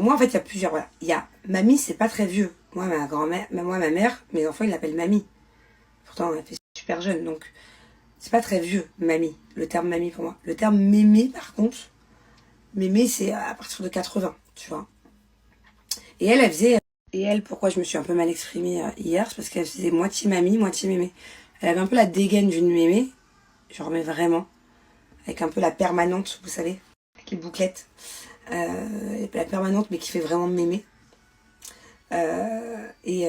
moi, en fait, il y a plusieurs... Voilà. Il y a mamie, c'est pas très vieux. Moi, ma grand-mère, moi, ma mère, mes enfants, ils l'appellent mamie. Pourtant, elle fait super jeune, donc... C'est pas très vieux, mamie, le terme mamie pour moi. Le terme mémé, par contre, mémé, c'est à partir de 80, tu vois. Et elle faisait... Et elle, pourquoi je me suis un peu mal exprimée hier, c'est parce qu'elle faisait moitié mamie, moitié mémé. Elle avait un peu la dégaine d'une mémé, genre mais vraiment, avec un peu la permanente, vous savez, avec les bouclettes. La permanente, mais qui fait vraiment mémé. Et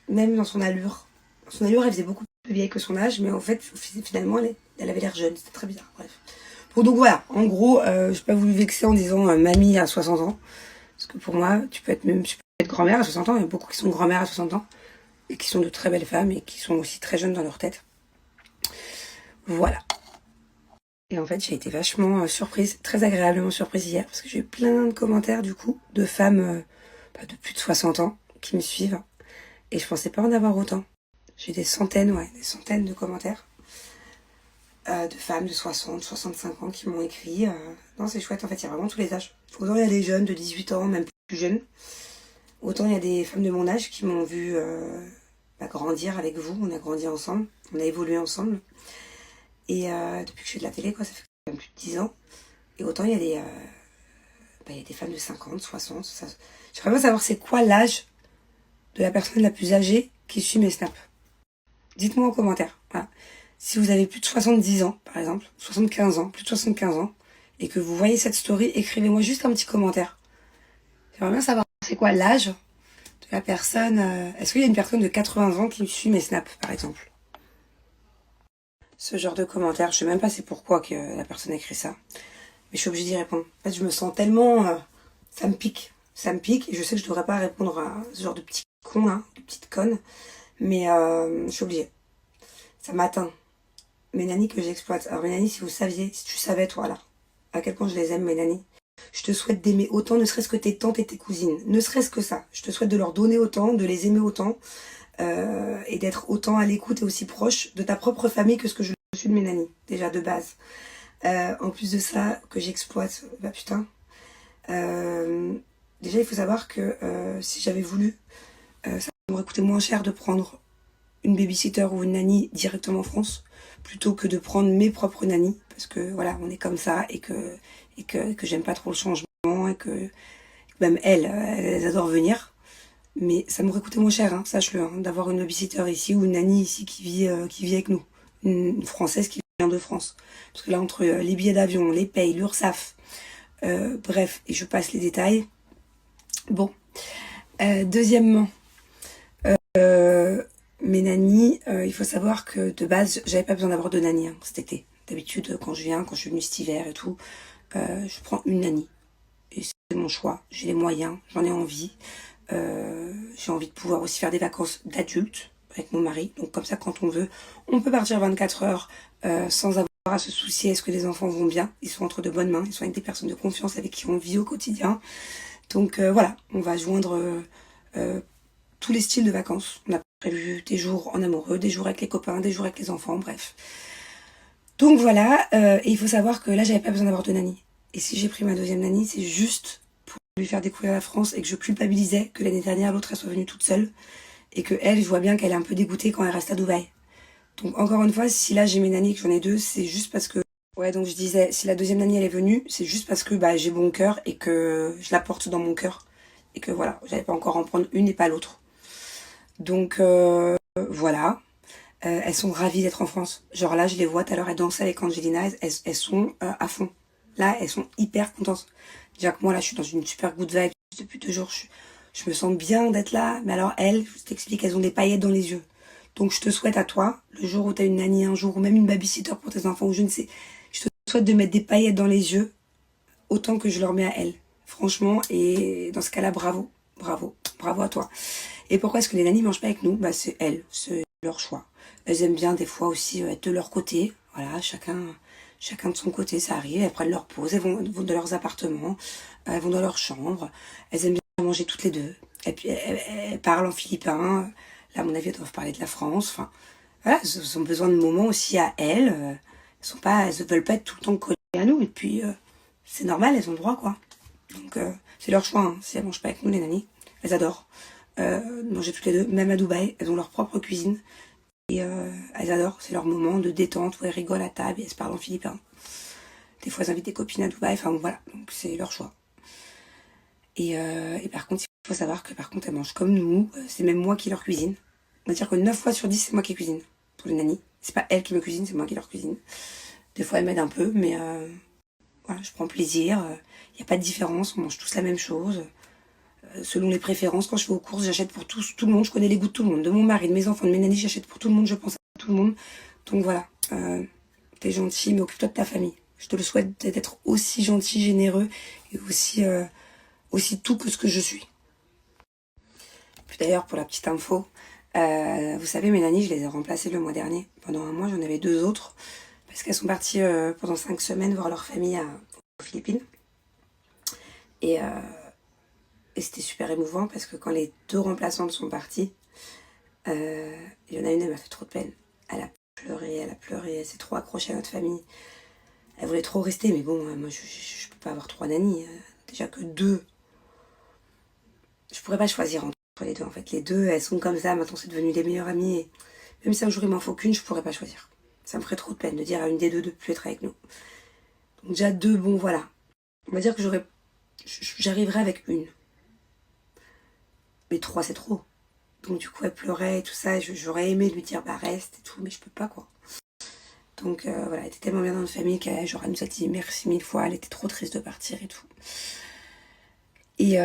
même dans son allure, elle faisait beaucoup plus vieille que son âge, mais en fait, finalement, elle avait l'air jeune, c'était très bizarre, bref. Bon, donc voilà, en gros, je n'ai pas voulu vexer en disant mamie à 60 ans, parce que pour moi, tu peux être grand-mère à 60 ans, il y a beaucoup qui sont grand-mères à 60 ans, et qui sont de très belles femmes, et qui sont aussi très jeunes dans leur tête. Voilà. Et en fait, j'ai été vachement surprise, très agréablement surprise hier, parce que j'ai eu plein de commentaires, du coup, de femmes de plus de 60 ans qui me suivent, et je pensais pas en avoir autant. J'ai des centaines de commentaires de femmes de 60, 65 ans qui m'ont écrit. Non, c'est chouette, en fait, il y a vraiment tous les âges. Autant il y a des jeunes de 18 ans, même plus jeunes. Autant il y a des femmes de mon âge qui m'ont vu grandir avec vous. On a grandi ensemble, on a évolué ensemble. Et depuis que je fais de la télé, quoi, ça fait quand même plus de 10 ans. Et autant il y a des femmes de 50, 60. J'aimerais bien savoir c'est quoi l'âge de la personne la plus âgée qui suit mes snaps. Dites-moi en commentaire. Voilà. Si vous avez plus de 70 ans, par exemple, 75 ans, plus de 75 ans, et que vous voyez cette story, écrivez-moi juste un petit commentaire. J'aimerais bien savoir c'est quoi l'âge de la personne. Est-ce qu'il y a une personne de 80 ans qui me suit mes snaps, par exemple? Ce genre de commentaire, je sais même pas c'est pourquoi que la personne a écrit ça. Mais je suis obligée d'y répondre. En fait, je me sens tellement... ça me pique. Ça me pique, et je sais que je devrais pas répondre à ce genre de petits cons, là, de petites connes. Mais je suis obligée. Ça m'atteint. Mes nannies que j'exploite. Alors mes nannies, si vous saviez, si tu savais toi là, à quel point je les aime mes nannies, je te souhaite d'aimer autant, ne serait-ce que tes tantes et tes cousines. Ne serait-ce que ça. Je te souhaite de leur donner autant, de les aimer autant, et d'être autant à l'écoute et aussi proche de ta propre famille que ce que je suis de mes nannies, déjà de base. En plus de ça, que j'exploite, bah putain. Déjà il faut savoir que si j'avais voulu, ça m'aurait coûté moins cher de prendre une babysitter ou une nanny directement en France plutôt que de prendre mes propres nannies parce que voilà on est comme ça et que j'aime pas trop le changement et que même elles adorent venir, mais ça m'aurait coûté moins cher, hein, sache-le, hein, d'avoir une babysitter ici ou une nanny ici qui vit avec nous, une française qui vient de France, parce que là entre les billets d'avion, les payes, l'URSSAF, bref, et je passe les détails. Bon, deuxièmement, mes nannies, il faut savoir que de base, j'avais pas besoin d'avoir de nanny cet été. D'habitude, quand je suis venue cet hiver et tout, je prends une nanny. Et c'est mon choix. J'ai les moyens, j'en ai envie. J'ai envie de pouvoir aussi faire des vacances d'adultes avec mon mari. Donc comme ça, quand on veut, on peut partir 24 heures sans avoir à se soucier est-ce que les enfants vont bien. Ils sont entre de bonnes mains, ils sont avec des personnes de confiance avec qui on vit au quotidien. Donc voilà, on va joindre tous les styles de vacances. On a prévu des jours en amoureux, des jours avec les copains, des jours avec les enfants, bref. Donc voilà, et il faut savoir que là, j'avais pas besoin d'avoir de nanny. Et si j'ai pris ma deuxième nanny, c'est juste pour lui faire découvrir la France et que je culpabilisais que l'année dernière, l'autre, elle soit venue toute seule. Et que elle, je vois bien qu'elle est un peu dégoûtée quand elle reste à Dubaï. Donc encore une fois, si là j'ai mes nannies et que j'en ai deux, c'est juste parce que... Ouais, donc je disais, si la deuxième nanny elle est venue, c'est juste parce que j'ai bon cœur et que je la porte dans mon cœur. Et que voilà, j'avais pas encore en prendre une et pas l'autre. Donc voilà, elles sont ravies d'être en France. Genre là, je les vois tout à l'heure, elles dansaient avec Angelina, elles sont à fond. Là, elles sont hyper contentes. Déjà que moi, là, je suis dans une super good vibe depuis 2 jours. Je me sens bien d'être là. Mais alors, elles, je t'explique, elles ont des paillettes dans les yeux. Donc, je te souhaite à toi, le jour où tu as une nanny un jour, ou même une babysitter pour tes enfants, ou je ne sais, je te souhaite de mettre des paillettes dans les yeux, autant que je leur mets à elles. Franchement, et dans ce cas-là, bravo. Bravo. Bravo à toi. Et pourquoi est-ce que les nannies mangent pas avec nous? C'est elles, c'est leur choix. Elles aiment bien des fois aussi être de leur côté. Voilà, chacun de son côté, ça arrive. Elles prennent leur pause, elles vont dans leurs appartements, elles vont dans leur chambre. Elles aiment bien manger toutes les deux. Et puis elles parlent en philippin. Là, à mon avis, elles doivent parler de la France. Enfin, voilà, elles ont besoin de moments aussi à elles. Elles ne veulent pas être tout le temps collées à nous. Et puis, c'est normal, elles ont le droit, quoi. Donc, C'est leur choix, hein. Si elles mangent pas avec nous, les nannies, elles adorent manger toutes les deux. Même à Dubaï, elles ont leur propre cuisine. Et elles adorent, c'est leur moment de détente où elles rigolent à table et elles se parlent en philippin. Des fois, elles invitent des copines à Dubaï, enfin bon, voilà, donc c'est leur choix. Et par contre, il faut savoir que par contre, elles mangent comme nous, c'est même moi qui leur cuisine. On va dire que 9 fois sur 10, c'est moi qui cuisine pour les nannies. C'est pas elles qui me cuisinent, c'est moi qui leur cuisine. Des fois, elles m'aident un peu, mais voilà, je prends plaisir. Il n'y a pas de différence, on mange tous la même chose. Selon les préférences, quand je vais aux courses, j'achète pour tout le monde. Je connais les goûts de tout le monde, de mon mari, de mes enfants, de mes nannies, j'achète pour tout le monde, je pense à tout le monde. Donc voilà, t'es gentil, mais occupe-toi de ta famille. Je te le souhaite d'être aussi gentil, généreux et aussi tout que ce que je suis. Puis d'ailleurs, pour la petite info, vous savez, mes nannies, je les ai remplacées le mois dernier. Pendant un mois, j'en avais 2 autres, parce qu'elles sont parties pendant 5 semaines voir leur famille aux Philippines. Et c'était super émouvant, parce que quand les 2 remplaçantes sont parties, il y en a une, elle m'a fait trop de peine. Elle a pleuré, elle s'est trop accrochée à notre famille. Elle voulait trop rester, mais bon, moi, je peux pas avoir 3 nannies. Déjà que 2. Je pourrais pas choisir entre les 2, en fait. Les 2, elles sont comme ça, maintenant c'est devenu des meilleures amies. Et même si un jour il m'en faut qu'une, je pourrais pas choisir. Ça me ferait trop de peine de dire à une des 2 de plus être avec nous. Donc déjà 2, bon voilà. On va dire que j'arriverai avec une. Mais 3, c'est trop. Donc du coup, elle pleurait et tout ça. Et j'aurais aimé lui dire, bah reste et tout, mais je peux pas, quoi. Donc voilà, elle était tellement bien dans notre famille qu'elle nous a dit merci 1000 fois. Elle était trop triste de partir et tout. Et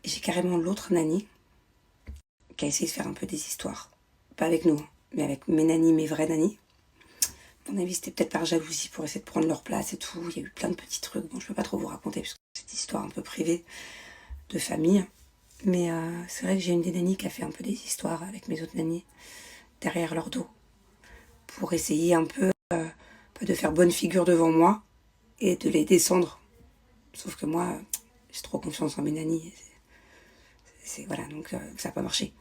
j'ai carrément l'autre nanny qui a essayé de faire un peu des histoires. Pas avec nous, mais avec mes nannies, mes vraies nannies. À mon avis, c'était peut-être par jalousie pour essayer de prendre leur place et tout. Il y a eu plein de petits trucs. Bon, je peux pas trop vous raconter parce que c'est une histoire un peu privée de famille. Mais c'est vrai que j'ai une des nannies qui a fait un peu des histoires avec mes autres nannies derrière leur dos pour essayer un peu de faire bonne figure devant moi et de les descendre. Sauf que moi, j'ai trop confiance en mes nannies. Voilà, donc ça n'a pas marché.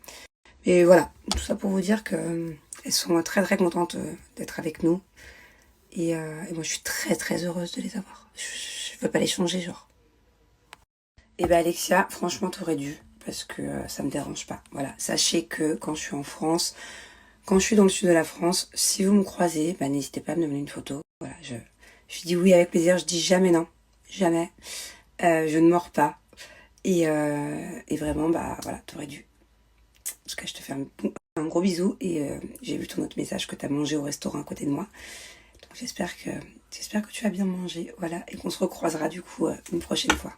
Mais voilà, tout ça pour vous dire que elles sont très très contentes d'être avec nous. Et moi, je suis très très heureuse de les avoir. Je veux pas les changer, genre. Et ben Alexia, franchement, t'aurais dû. Parce que ça me dérange pas. Voilà, sachez que quand je suis en France, quand je suis dans le sud de la France, si vous me croisez, bah, n'hésitez pas à me demander une photo. Voilà, je dis oui avec plaisir, je dis jamais non. Jamais. Je ne mords pas. Et vraiment, bah voilà, t'aurais dû. En tout cas, je te fais un gros bisou. Et j'ai vu ton autre message que t'as mangé au restaurant à côté de moi. Donc j'espère que tu as bien mangé. Voilà, et qu'on se recroisera du coup une prochaine fois.